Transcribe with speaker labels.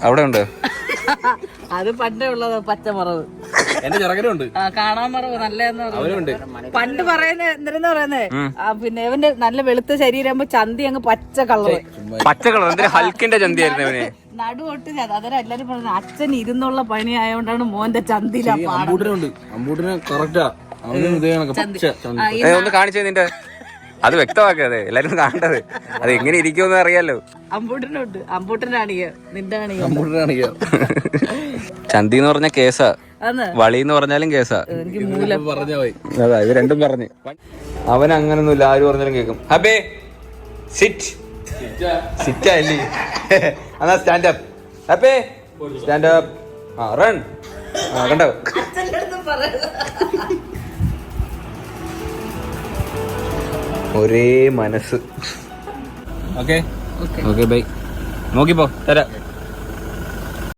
Speaker 1: അവിടെ ഉണ്ട്.
Speaker 2: അത് പണ്ടേ ഉള്ളത് പച്ചമറവ്.
Speaker 1: എന്റെ ചെറുക്കനുണ്ട്
Speaker 2: കാണാൻ മറവ് നല്ലതെന്ന് പണ്ട് പറയുന്നത്. എന്തിനാ പറയുന്നേ? പിന്നെ ഇവന്റെ നല്ല വെളുത്ത ശരീരമാകുമ്പോ ചന്തി അങ്ങ് പച്ച കളറ്.
Speaker 1: പച്ച കളർ എന്തിനാ? ഹൽക്കിന്റെ ചന്തി ആയിരുന്നു അവന്.
Speaker 2: നടുവൊട്ട് അതെ എല്ലാരും പറയുന്നത് അച്ഛൻ ഇരുന്നുള്ള പണി ആയതുകൊണ്ടാണ് മോന്റെ ചന്തിയിലാ.
Speaker 1: ഒന്ന് കാണിച്ചേ നിന്റെ. അത് വ്യക്തമാക്കതെ എല്ലാരും കാണേണ്ടത്. അത് എങ്ങനെ ഇരിക്കുമെന്ന് അറിയാലോ.
Speaker 2: അമ്പൂട്ടനുണ്ട്. അമ്പൂട്ടന്റെ ആണിക, നിന്റെ ആണിക.
Speaker 1: ചന്തി എന്ന് പറഞ്ഞ കേസാ, വളി എന്ന് പറഞ്ഞാലും കേസാ. അതാ ഇത് രണ്ടും പറഞ്ഞ്. അവൻ അങ്ങനൊന്നുമില്ല, ആര് പറഞ്ഞാലും കേൾക്കും. ഹബേ സിറ്റ് സിറ്റ് അല്ലേ? എന്നാ സ്റ്റാൻഡ് അപ്പ്. ഹബേ സ്റ്റാൻഡ് അപ്പ്. ആ റൺ. കണ്ടോ? ഒരേ മനസ്സ്. Okay okay bye. നോക്കിപ്പോ തരാം.